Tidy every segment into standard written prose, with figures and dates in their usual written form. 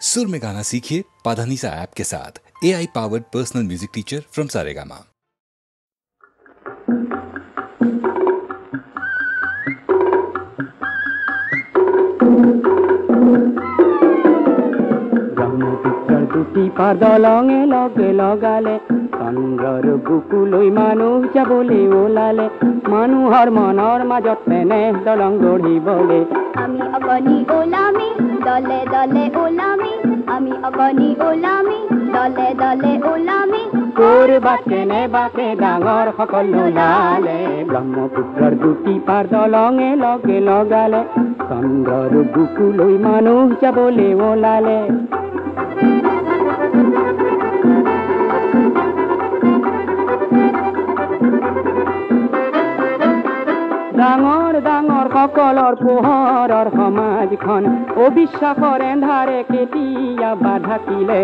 सुर में गाना सीखिए पाधानीसा ऐप के साथ। AI powered personal music teacher from Saregama. ব্রহ্মপুত্রের দুটি পাদলঙে লগে লগালে চন্দ্ৰৰ বুকুলৈ মানুহ যাবলৈ ওলালে মানুহৰ মনৰ মাজত তেনে দলং গঢ়িবলৈ আমি অগণি ওলামি দলে দলে ওলামি আমি অগণি ওলামি দলে দলে ওলামি কৰবাত কেনে বাকে ডাঙৰ সকল ওলালে ব্ৰহ্মপুত্ৰৰ দুটি পাদলঙে লগে লগালে চন্দ্ৰৰ বুকুলৈ মানুহ যাবলৈ ওলালে ডাঙৰ ডাঙৰ সকলৰ পোহৰৰ সমাজখন অবিশ্বাসৰ এন্ধাৰে কেতিয়া বাধাকিলে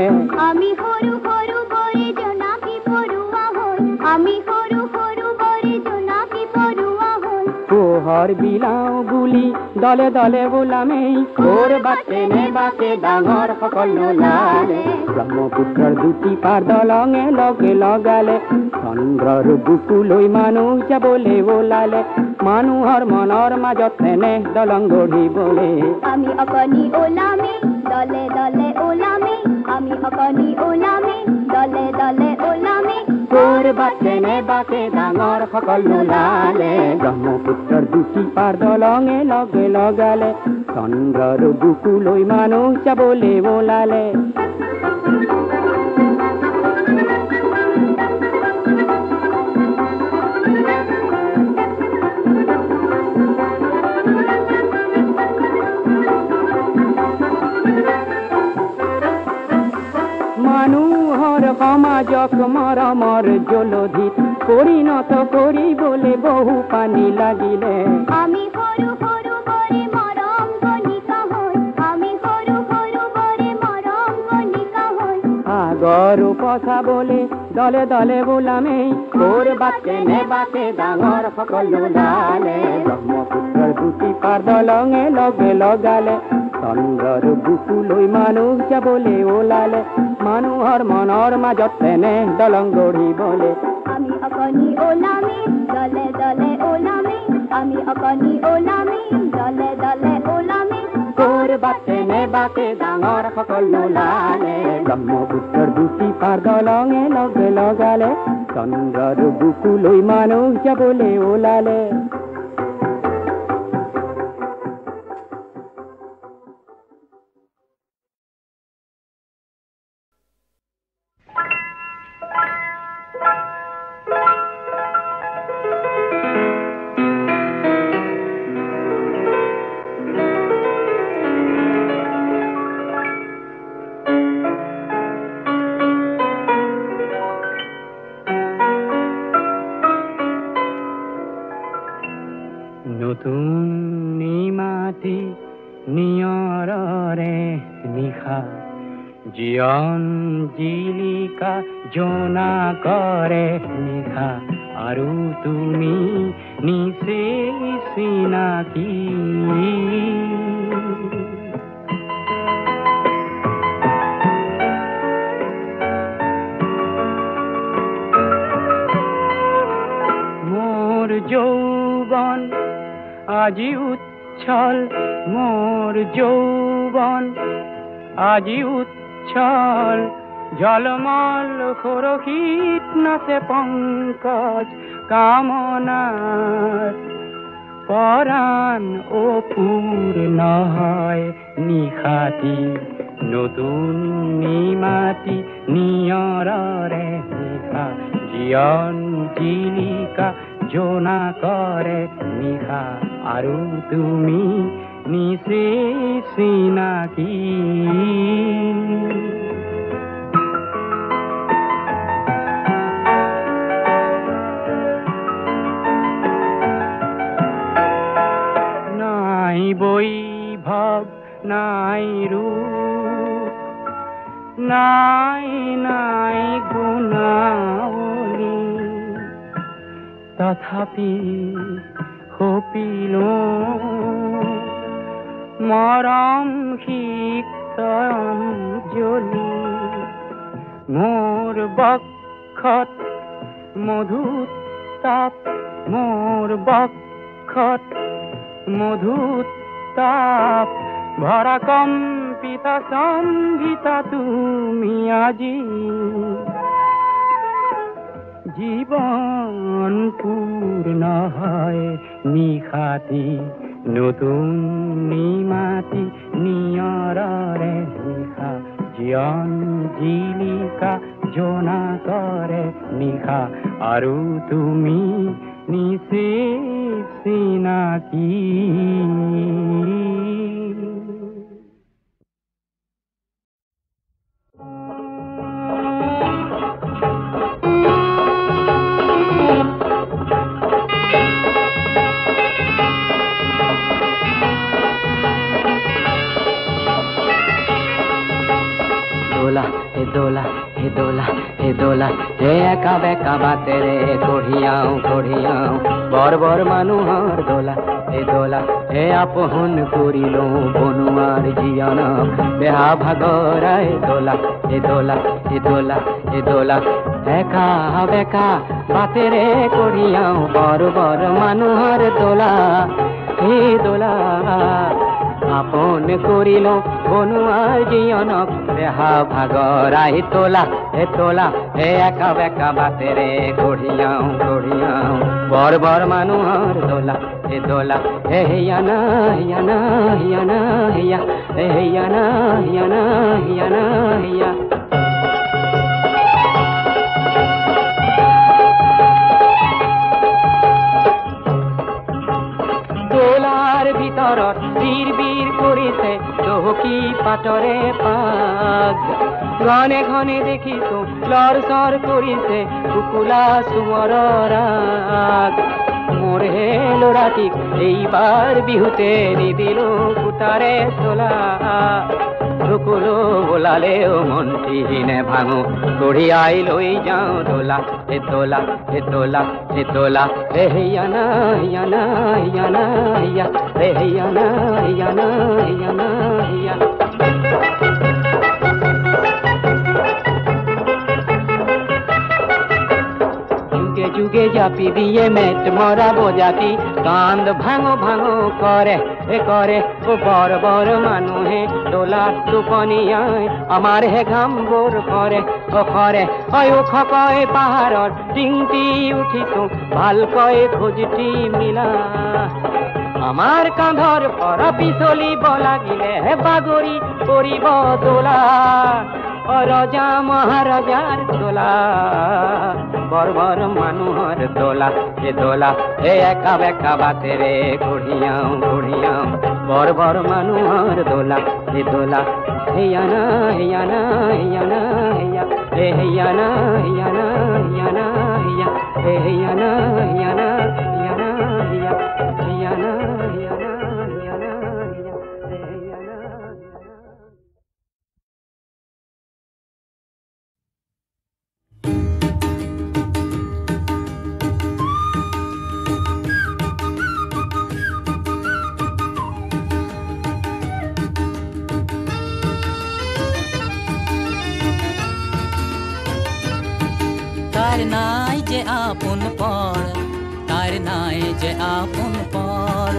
আমি সৰু সৰু বৰে জনাকি পৰুৱা হ'ল আমি সৰু সৰু বৰে জনাকি পৰুৱা হ'ল পোহৰ বিলাও বুলি দলে দলে ওলামেই কৰবাত তেনে বাকে ডাঙৰ সকল ওলালে ব্ৰহ্মপুত্ৰৰ দুটি পাৰ দলঙে লগে লগালে চন্দ্ৰৰ বুকুলৈ মানুহ যাবলৈ ওলালে মানুহৰ মনৰ মাজত তেনে দলং গঢ়িবলৈ আমি অগণি ওলামি দলে দলে ওলামি আমি অগণি ওলামি দলে দলে ওলামি কৰবাত তেনে বাকে ডাঙৰ সকল ওলালে ব্ৰহ্মপুত্ৰৰ দুটি পাৰ দলঙে লগে লগালে চন্দ্ৰৰ বুকুলৈ মানুহ যাবলৈ ওলালে মানুহৰ সমাজক মৰমৰ জলধিত পৰিণত কৰিবলৈ বহু পানী লাগিলে আমি সৰু সৰু বৰে মৰম গণিকা হ'ল আমি সৰু সৰু বৰে মৰম গণিকা হ'ল আগৰ পচাবলৈ দলে দলে ওলামেই কৰবাত কেনে বাকে ডাঙৰ সকল ওলালে ব্ৰহ্মপুত্ৰৰ দুটি পাৰ দলঙে লগে লগালে চন্দ্ৰৰ বুকুলৈ মানুহ যাবলৈ ওলালে মানুহৰ মনৰ মাজত তেনে দলং গঢ়িবলৈ আমি অগণি ওলামি দলে দলে ওলামি আমি অগণি ওলামি দলে দলে ওলামি কৰবাত তেনে বাকে ডাঙৰ সকল ওলালে ব্ৰহ্মপুত্ৰৰ দুটি পাৰ দলঙে লগে লগালে চন্দ্ৰৰ বুকুলৈ মানুহ যাবলৈ ওলালে নতুন নিমাতি নিয়ৰৰে নিশা জীৱন জিলিকা জোনা কৰে নিশা আৰু তুমি নিচে চিনাকি মোৰ যৌৱন আজি উচ্ছল মোর যৌবন আজি উচ্ছল ঝলমল খরকিত নাচে পঙ্কজ কামনার পরাণ ও পূর্ণ হয় নিশাতি নতুন নিমাতি নিয়ৰৰে নিশা জীয়ন জিলিকা জোনা কৰে নিশা আৰু তুমি নিচে চিনাকি নাই বৈভৱ নাই ৰূপ নাই নাই গুণাৱলী তথাপি সপিলো মৰম শিক অঞ্জলি মোৰ বক্ষত মধুৰ তাপ মোৰ বক্ষত মধুৰ তাপ ভৰা কম্পিতা সংগীতা তুমি আজি জীবন পূৰ্ণ হয় নিশাতি নতুন নিমাতি নিয়ৰৰে নিশা জীবন জিলিকা জোনা কৰে নিশা আৰু তুমি নিশ্চিত চিনাকি দোলা হে দোলা হে দোলা হে একা বেকা বাতে রে কঢ়িয়াও বৰ বৰ মানুহৰ দোলা হে আপোন কৰিলো বনুৱাৰ জীয়ন বেহা ভাগৰাই দোলা হে দোলা হে দোলা হে দোলা একা বেকা বাতে ৰে কঢ়িয়াও বৰ বৰ মানুহৰ দোলা হে দোলা আপন কৰিল বনুয়াৰ জীবনক বেহা ভাগৰাই তোলা হে একা বেকা বাতে ৰে কঢ়িয়াও বৰ বৰ মানুহৰ দোলা হে হিয়ানা হিয়ানা হিয়ানা হিয়া হে হিয়ানা হিয়ানা হিয়ানা হিয়া দোলাৰ ভিতৰত বীৰ বীৰ কৰিছে চহকী পাতৰে পাগ ঘনে ঘনে দেখিছো লৰ চৰ কৰিছে কুকুলা চুমৰৰ ৰাগ মোৰ হে ল'ৰাটিক এইবাৰ বিহুতে নিদিলো ফুটাৰে চোলা ঢুকুলো বোলালেও মন্ত্ৰীহীনে ভাঙো কঢ়িয়াই লৈ যাওঁ দোলা হে দোলা হে দোলা হে দোলা হে হিয়ানা হিয়ানা হিয়ানা হিয়া হে হিয়ানা হিয়ানা হিয়ানা হিয়া যুগে জাপি দিয়ে মেট মরা বজাতি কান্দ ভাঙো করে ও বর বর মানুহে দোলা টোপনিয়ায় আমার হে ঘাম বোর করে ও খকয় পাহাড়ৰ টিংটি উঠিছো ভালকৈ খোজটি মিলা আমাৰ কাঁধৰ পৰা পিছলিব লাগিলে বাগৰি পৰিব দোলা ৰজা মহাৰাজাৰ দোলা বৰ বৰ মানুহৰ দোলা হে একা বেকা বাতে ৰে কঢ়িয়াও বৰ বৰ মানুহৰ দোলা হিয়ানা হিয়ানা হিয়ানা হিয়া হে হিয়ানা হিয়ানা হিয়ানা হিয়া হে হিয়ানা হিয়ানা হিয়ানা হিয়া হিয়ানা হিয়ানা হিয়ানা হিয়া হে হিয়ানা তার নাই যে আপন পর তার নাই যে আপন পর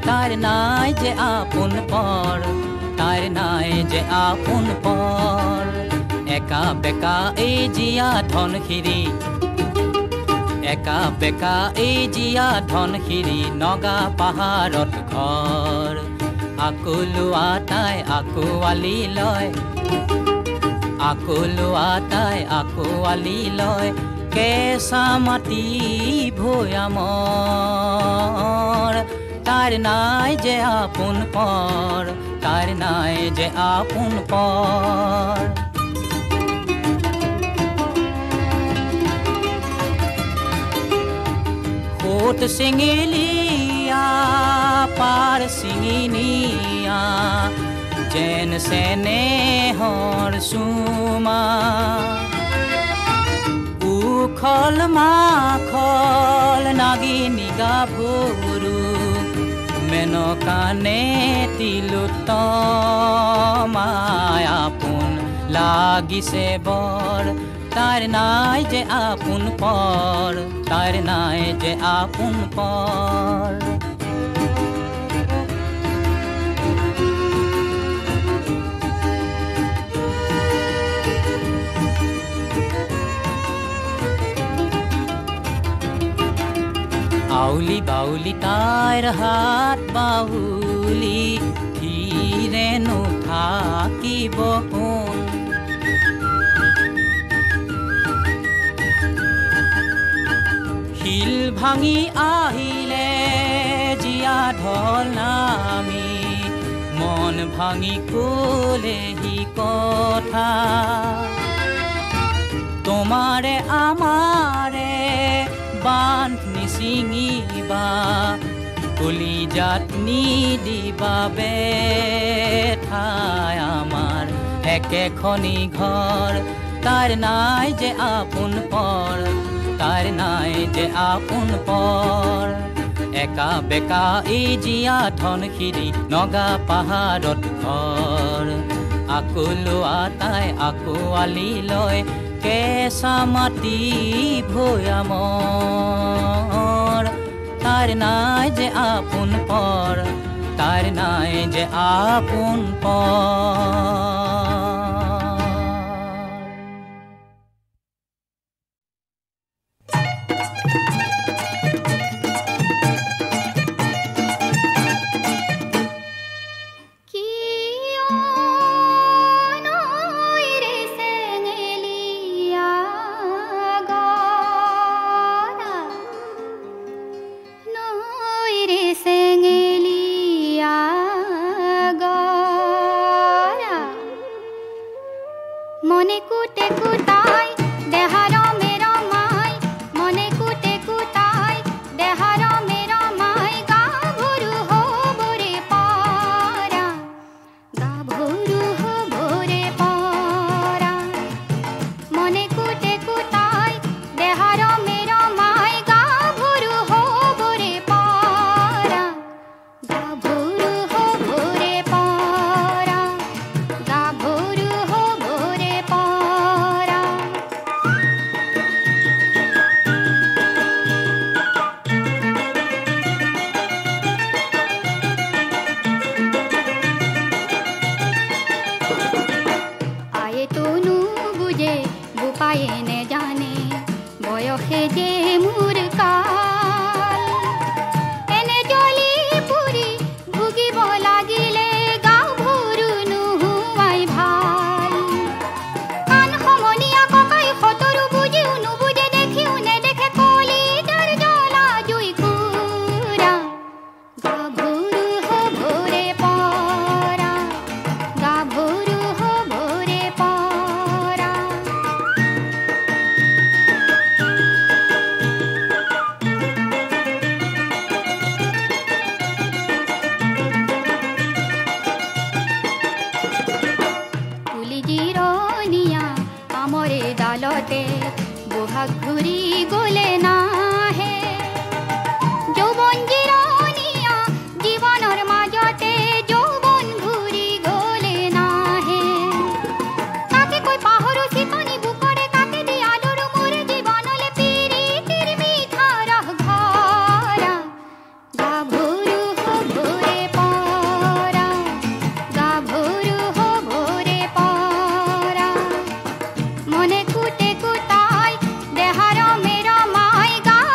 তার নাই যে আপন পর তার নাই যে আপন পর একা বেকা এই জিয়া ধনশিৰি একা বেকা এই জিয়া ধনশিৰি নগা পাহাৰত ঘৰ আকলোৱা তাই আকোৱালি লয় আকলোৱা তাই আকোৱালি লয় কেঁচা মাটি ভৈয়ামৰ তাৰ নাই যে আপন পৰ তাৰ নাই যে আপন পৰ কোট সিঙিলিয়া পাৰ সিঙিনিয়া যেন চেনেহৰ চুমা উখল মাখল নাগিনী গাভৰু মেনকানে তিলোত্তমায় আপোন লাগিছে বৰ তার নাই যে আপন পর তার নাই যে আপন পর আউলি বাউলি তার হাত বাউলি ধীরে থাকিব কোন শিল ভাঙি আহিলে জিয়া ঢল নামি মন ভাঙি কলেহি কথা তোমারে আমারে বান্ধ নিচিঙিবা কলিজাত নিদিবা বেঠাই আমাৰ একেখনি ঘৰ তাৰ নাই যে আপোন পৰ তাৰ নাই যে আপোন পৰ একা বেকা এই জীয়া ধনশিৰি নগা পাহাৰত ঘৰ আকৌ লোৱা তাই আকোৱালি লয় কেঁচা মাটি ভৈয়ামৰ তাৰ নাই যে আপোন পৰ তাৰ নাই যে আপোন পৰ মনে কুটে কুটাই দেহাৰ মেৰা মাই গা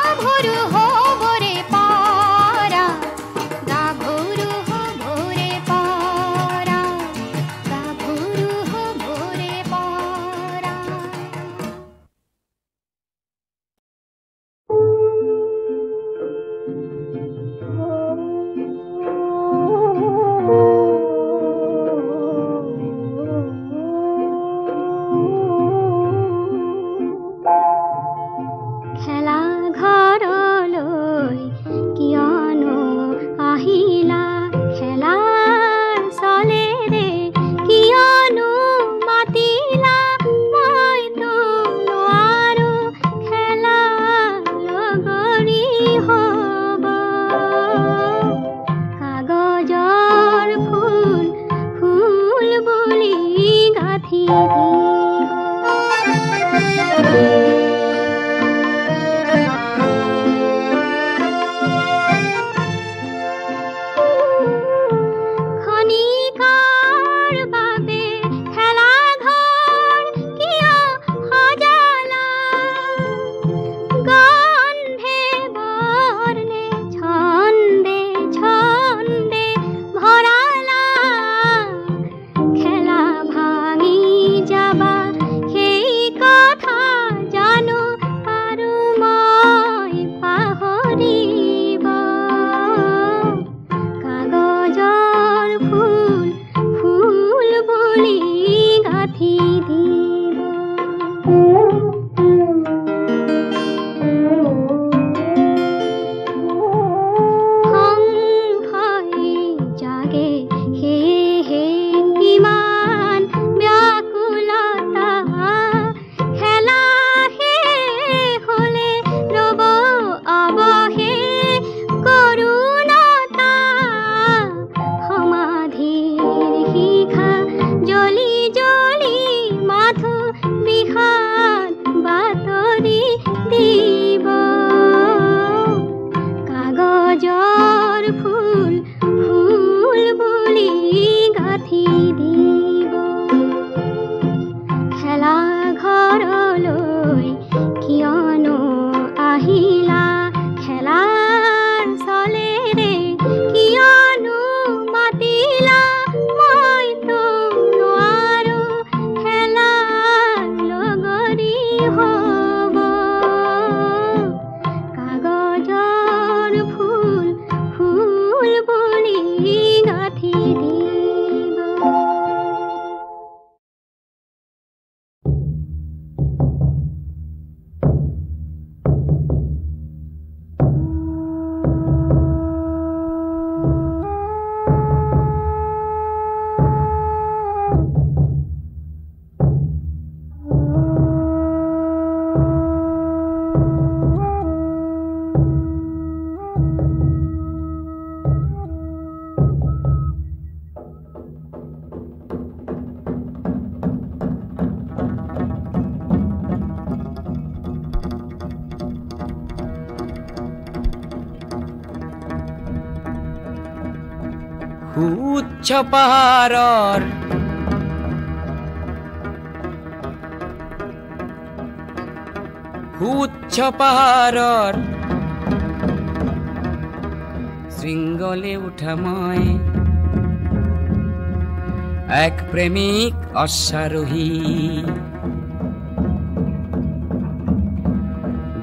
উচ্চ পাহাৰৰ শৃংগলে উঠা মই এক প্ৰেমিক অশ্বাৰোহী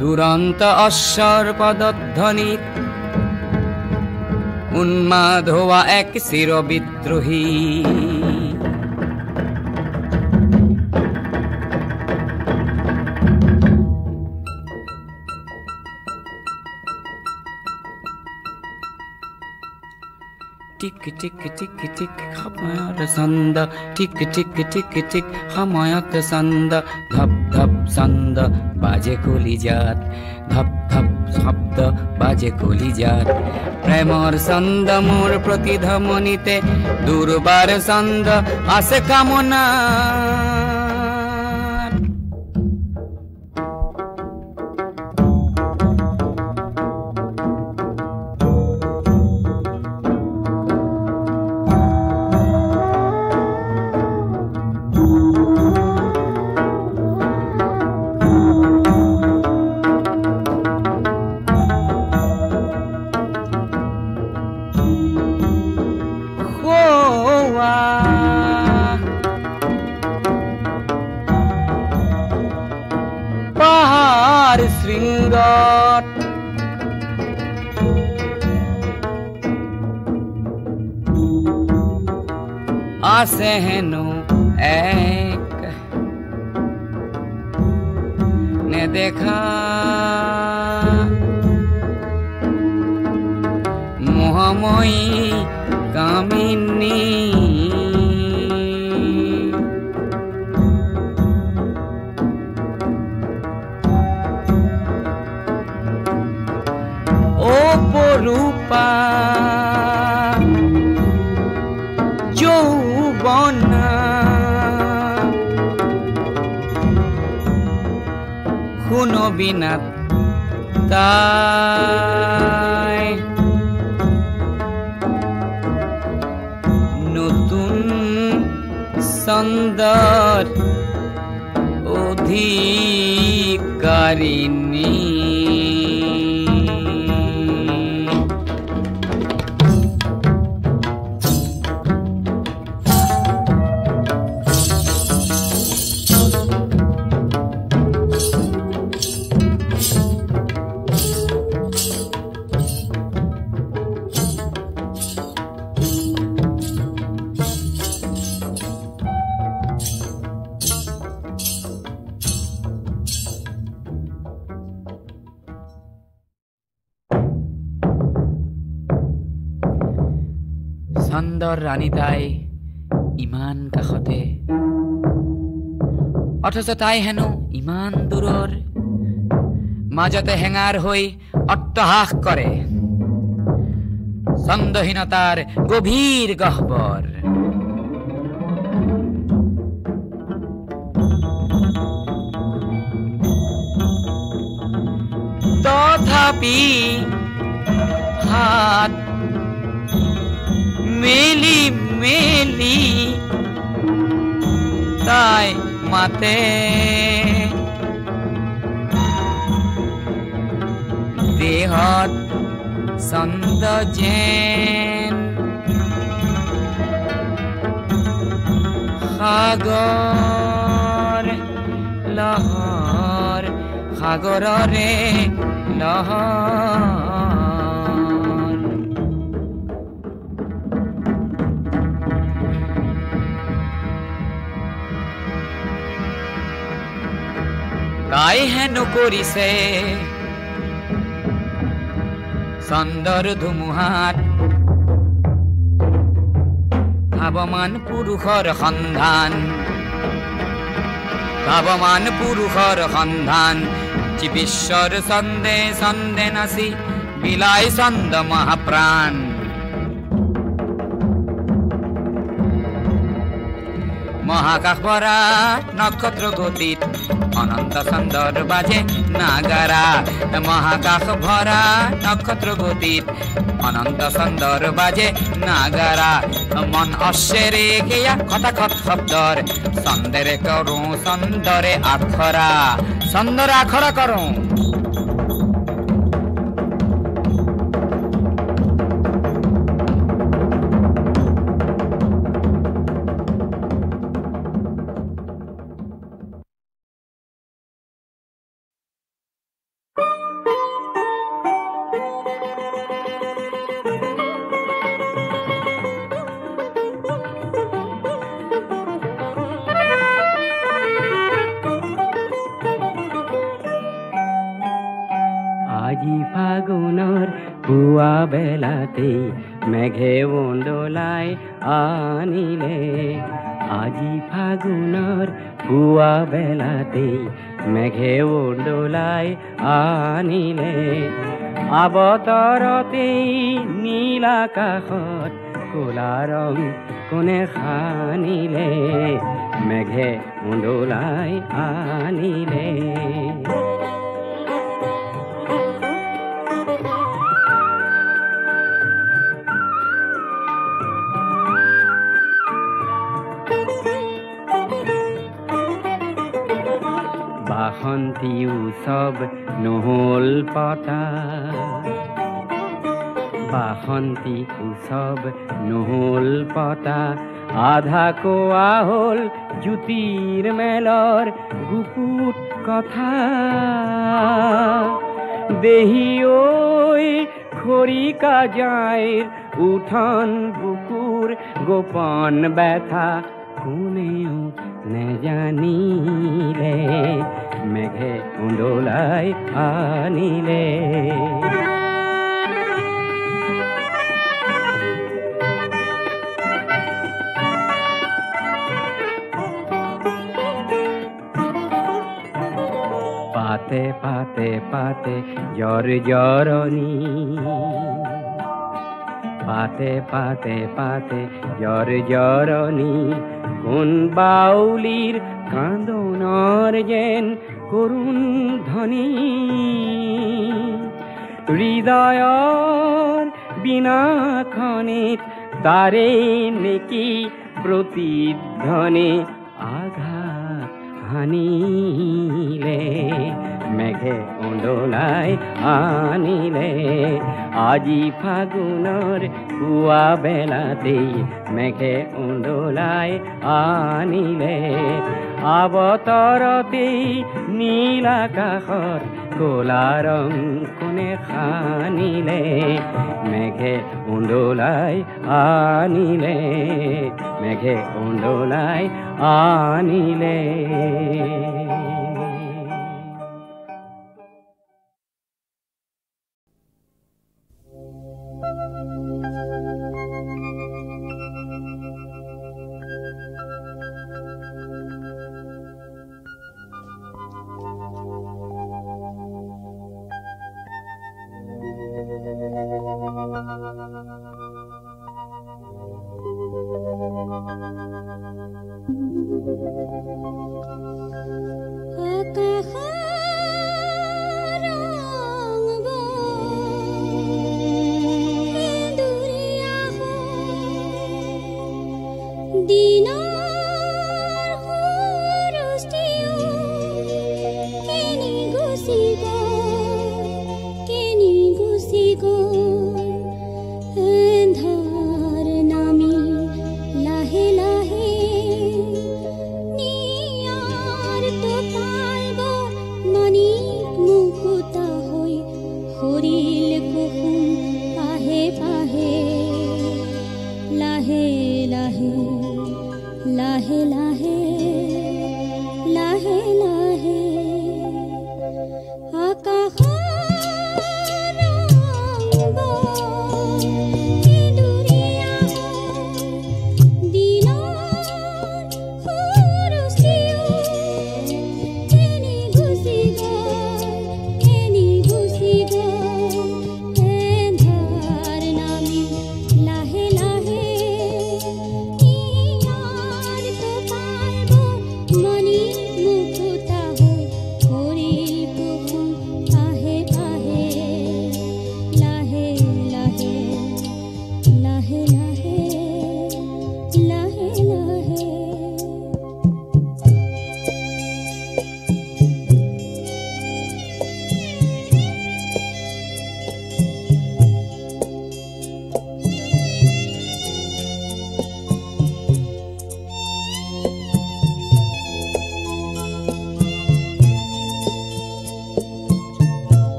দুৰন্ত অশ্বৰ পদধ্বনিত উন্মাদ হোৱা এক চিৰ বিদ্ৰোহী টিক টিক টিক টিক সময়ত ছন্দ টিক টিক টিক টিক সময়ত ছন্দ ধপ ধপ ছন্দ বাজে কলিজাত ধপ ধপ শব্দ বাজে কলিজাত প্ৰেমৰ ছন্দ মোৰ প্ৰতিধ্বনিতে দুৰ্বাৰ ছন্দ আছে কামনা শৃংগত আছে হেনো এক নেদেখা মোহময়ী কামিনী রূপা যৌবনা কোনো বিনাত তাই নতুন ছন্দৰ অধিকাৰিণী ছন্দৰ ৰাণী তাই ইমান কাষতে অথচ তাই হেনো ইমান দূৰৰ মাজতে হেঙাৰ হৈ অট্টহাস কৰে ছন্দহীনতাৰ গভীৰ গহ্বৰ তথাপি হাত মেলি মেলি তাই মাতে দেহত ছন্দ যেন সাগৰ লহৰ সাগৰৰে লহৰ তাই হেনো কৰিছে ছন্দৰ ধুমুহাত ভাৱমান পুৰুষৰ সন্ধান ভাৱমান পুৰুষৰ সন্ধান বিশ্বৰ ছন্দে ছন্দে নাচি বিলাই ছন্দ মহাপ্ৰাণ মহাকাশ ভরা নক্ষত্র গতিত অনন্ত ছন্দর বাজে নাগারা মহাকাশ ভরা নক্ষত্র গতিত অনন্ত ছন্দর বাজে নাগারা মন অশ্বেরে কেয়া খটাখট শব্দর ছন্দেরে করো ছন্দরে আখরা ছন্দরে আখরা করো আজি ফাগুনৰ পুৱা বেলাতে মেঘে উন্দোলাই আনিলে আজি ফাগুনৰ পুৱা বেলাতে মেঘে উন্দোলাই আনিলে আবতৰতে নীল আকাশত ক'লা ৰং কোনে সানিলে মেঘে উন্দোলাই আনিলে বাসন্তী উৎসৱ নহ'ল পতা বাসন্তী উৎসৱ নহ'ল পতা আধা কোৱা হ'ল জ্যোতিৰ মেলৰ গুপুত কথা দেহি ঐ খৰিকা যাইৰ উঠন বুকুৰ গোপন ব্যথা কোনেও নেজানিলে মেঘে উন্দোলাই আনিলে পাতে পাতে পাতে জ্বৰ জৰণী পাতে পাতে পাতে জ্বৰ জৰনি কোন বাউলিৰ কান্দনৰ যেন কৰুণ ধ্বনি হৃদয়ৰ বিনাখনিত তাৰে নেকি প্ৰতিধ্বনি আঘাত হানিলে মেঘে উন্দোলাই আনিলে আজি ফাগুনৰ পুৱা বেলাতেই মেঘে উন্দোলাই আনিলে আবতৰতেই নীল আকাশৰ ক'লা ৰং কোনে সানিলে মেঘে উন্দোলাই আনিলে মেঘে উন্দোলাই আনিলে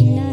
La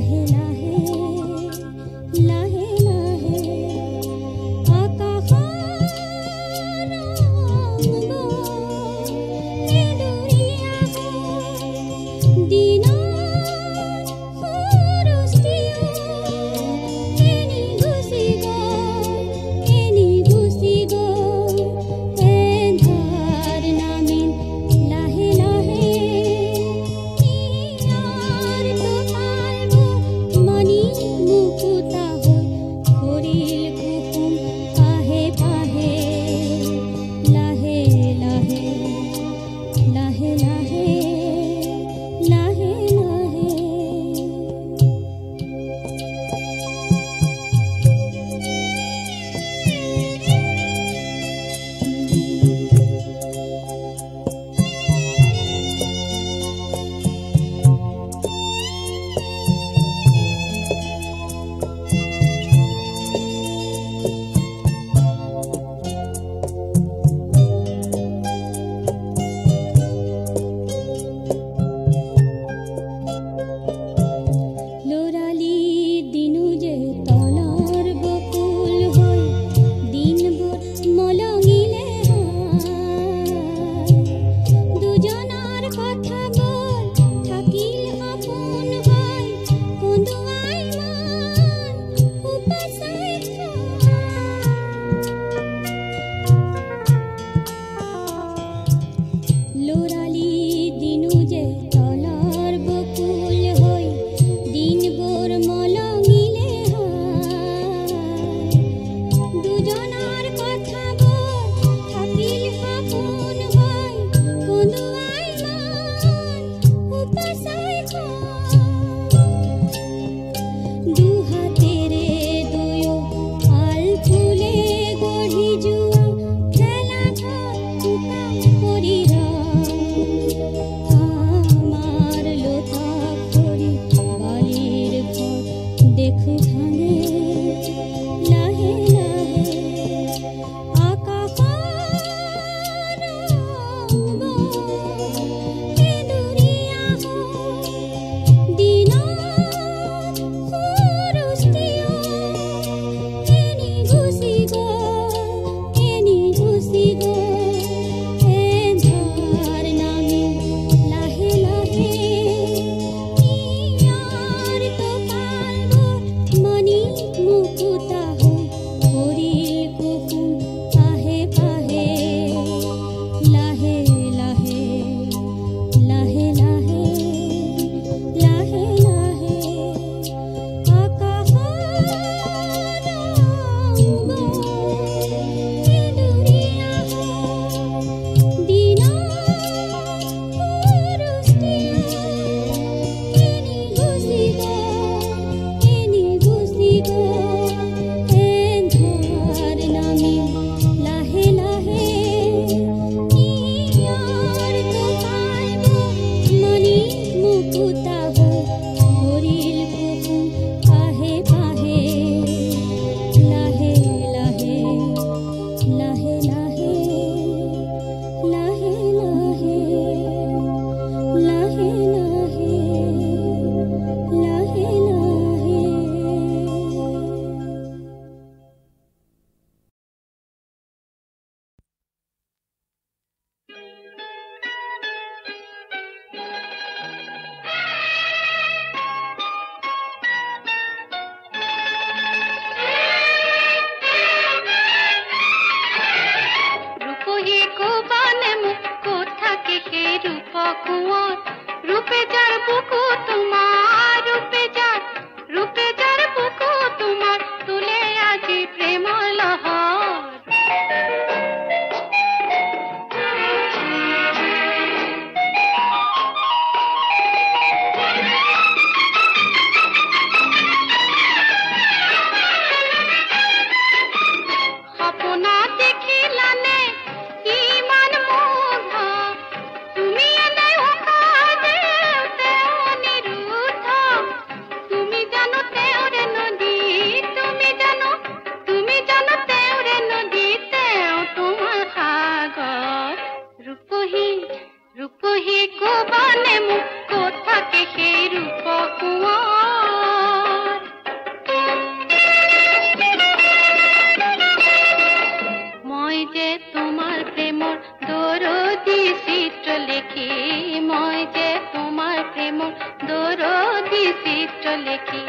চিত্ৰ লিখি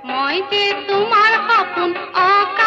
মই যে তোমাৰ সপোন অকা